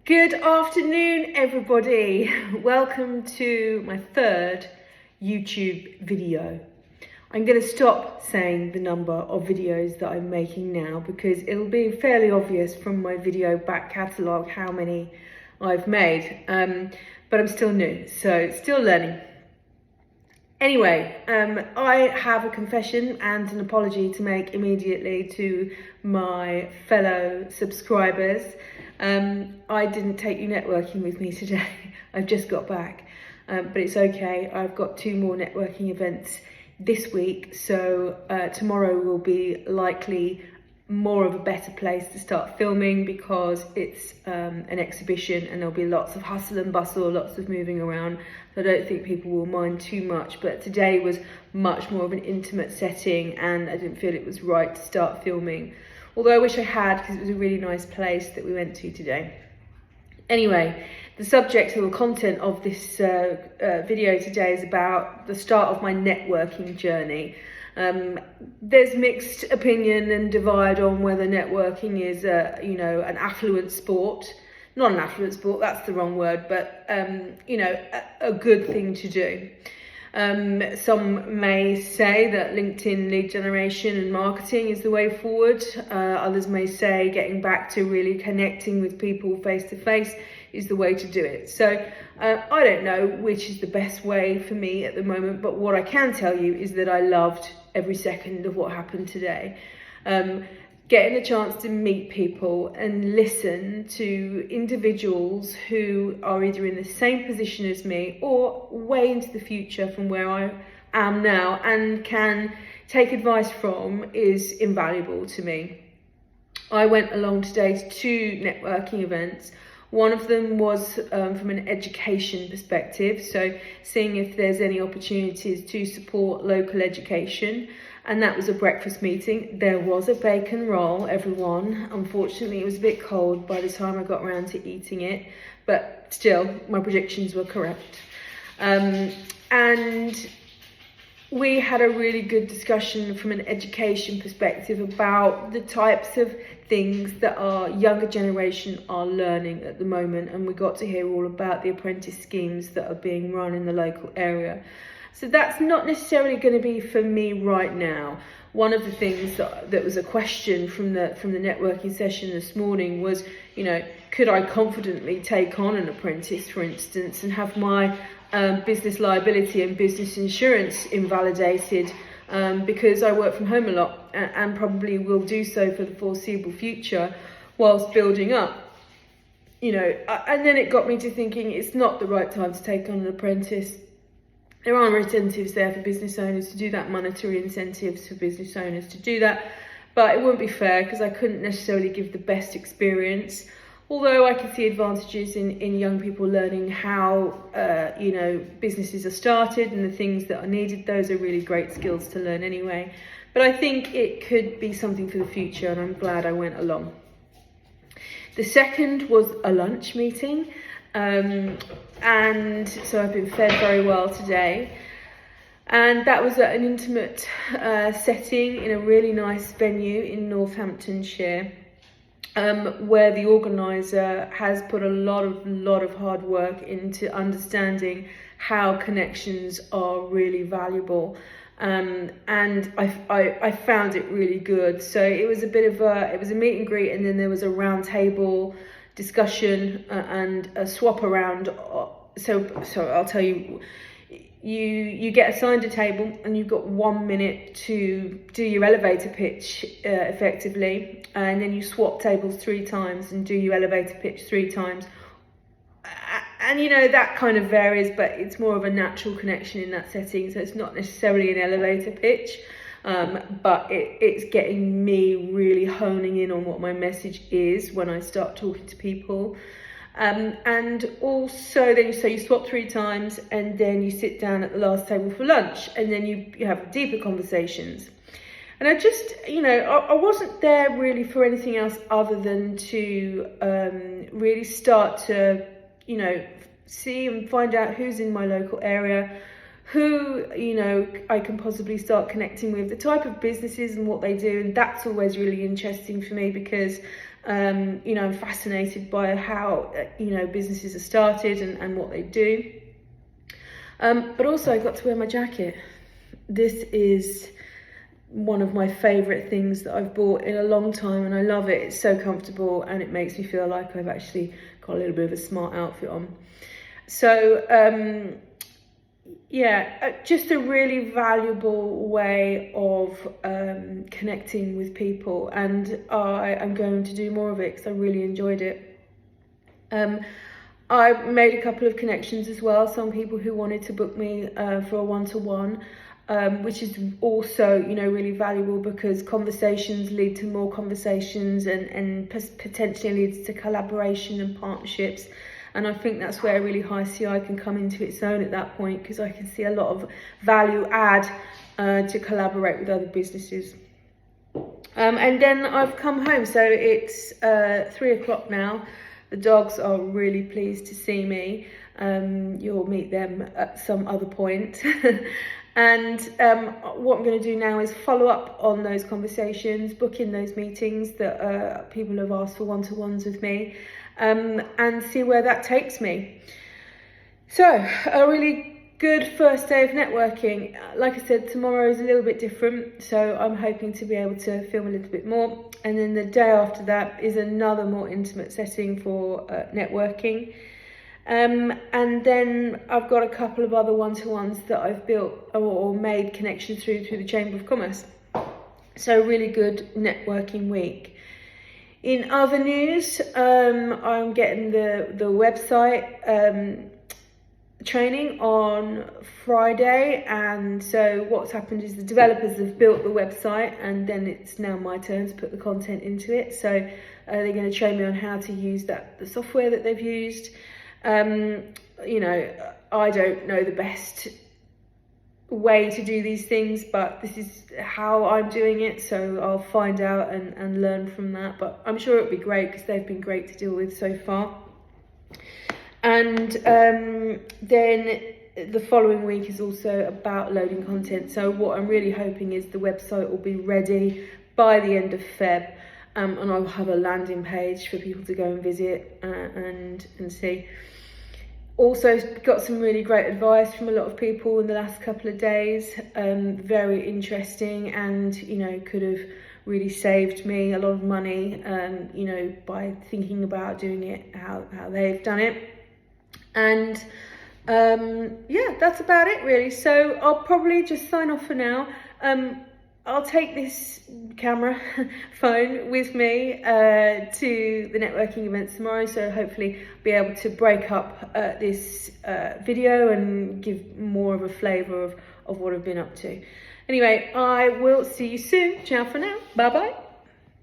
Good afternoon, everybody. Welcome to my third YouTube video. I'm going to stop saying the number of videos that I'm making now because it'll be fairly obvious from my video back catalogue how many I've made. But I'm still new, so still learning. Anyway, I have a confession and an apology to make immediately to my fellow subscribers. I didn't take you networking with me today. I've just got back, but it's okay. I've got 2 more networking events this week, so tomorrow will be likely more of a better place to start filming because it's an exhibition and there'll be lots of hustle and bustle, lots of moving around. So I don't think people will mind too much, but today was much more of an intimate setting and I didn't feel it was right to start filming. Although I wish I had, because it was a really nice place that we went to today. Anyway, the subject or the content of this video today is about the start of my networking journey. There's mixed opinion and divide on whether networking is an affluent sport. Not an affluent sport, that's the wrong word, but a good thing to do. Some may say that LinkedIn lead generation and marketing is the way forward. Others may say getting back to really connecting with people face to face is the way to do it. So I don't know which is the best way for me at the moment, but what I can tell you is that I loved every second of what happened today. Getting a chance to meet people and listen to individuals who are either in the same position as me or way into the future from where I am now and can take advice from is invaluable to me. I went along today to 2 networking events. One of them was from an education perspective, so seeing if there's any opportunities to support local education. And that was a breakfast meeting. There was a bacon roll, everyone. Unfortunately, it was a bit cold by the time I got around to eating it, but still, my predictions were correct. And we had a really good discussion from an education perspective about the types of things that our younger generation are learning at the moment. And we got to hear all about the apprentice schemes that are being run in the local area. So that's not necessarily going to be for me right now. One of the things that was a question from the networking session this morning was, could I confidently take on an apprentice, for instance, and have my business liability and business insurance invalidated because I work from home a lot and probably will do so for the foreseeable future whilst building up. And then it got me to thinking it's not the right time to take on an apprentice. There are incentives there for business owners to do that, monetary incentives for business owners to do that, but it wouldn't be fair because I couldn't necessarily give the best experience. Although I can see advantages in young people learning how, businesses are started and the things that are needed. Those are really great skills to learn anyway. But I think it could be something for the future and I'm glad I went along. The second was a lunch meeting. And so I've been fed very well today. And that was at an intimate setting in a really nice venue in Northamptonshire. Where the organiser has put a lot of hard work into understanding how connections are really valuable, and I found it really good. So it was a bit of a meet and greet, and then there was a round table discussion and a swap around. So I'll tell you. You get assigned a table and you've got 1 minute to do your elevator pitch effectively, and then you swap tables 3 times and do your elevator pitch 3 times. And that kind of varies, but it's more of a natural connection in that setting, so it's not necessarily an elevator pitch, but it's getting me really honing in on what my message is when I start talking to people. And also then you swap 3 times and then you sit down at the last table for lunch, and then you have deeper conversations. And I just, I wasn't there really for anything else other than to really start to, see and find out who's in my local area, who, I can possibly start connecting with, the type of businesses and what they do. And that's always really interesting for me because You know, I'm fascinated by how, you know, businesses are started and what they do. But also I got to wear my jacket. This is one of my favourite things that I've bought in a long time, and I love it. It's so comfortable and it makes me feel like I've actually got a little bit of a smart outfit on. So yeah, just a really valuable way of connecting with people, and I'm going to do more of it because I really enjoyed it. I made a couple of connections as well, some people who wanted to book me for a one-to-one, which is also, you know, really valuable because conversations lead to more conversations and potentially leads to collaboration and partnerships. And I think that's where really High CI can come into its own at that point, because I can see a lot of value add to collaborate with other businesses. And then I've come home, so it's 3 o'clock now. The dogs are really pleased to see me. You'll meet them at some other point. And what I'm going to do now is follow up on those conversations, book in those meetings that people have asked for one-to-ones with me, and see where that takes me. So, a really good first day of networking. Like I said, tomorrow is a little bit different, so I'm hoping to be able to film a little bit more. And then the day after that is another more intimate setting for networking. And then I've got a couple of other one-to-ones that I've built or made connections through the Chamber of Commerce. So really good networking week. In other news, I'm getting the website training on Friday, and so what's happened is the developers have built the website, and then it's now my turn to put the content into it. So they're going to train me on how to use the software that they've used. You know, I don't know the best way to do these things, but this is how I'm doing it, so I'll find out and learn from that. But I'm sure it'll be great because they've been great to deal with so far. And then the following week is also about loading content. So what I'm really hoping is the website will be ready by the end of Feb, and I'll have a landing page for people to go and visit and see. Also got some really great advice from a lot of people in the last couple of days, very interesting, and you know, could have really saved me a lot of money, you know, by thinking about doing it how they've done it. And yeah, that's about it really. So I'll probably just sign off for now. I'll take this camera phone with me to the networking events tomorrow, so hopefully be able to break up this video and give more of a flavour of what I've been up to. Anyway, I will see you soon. Ciao for now. Bye bye.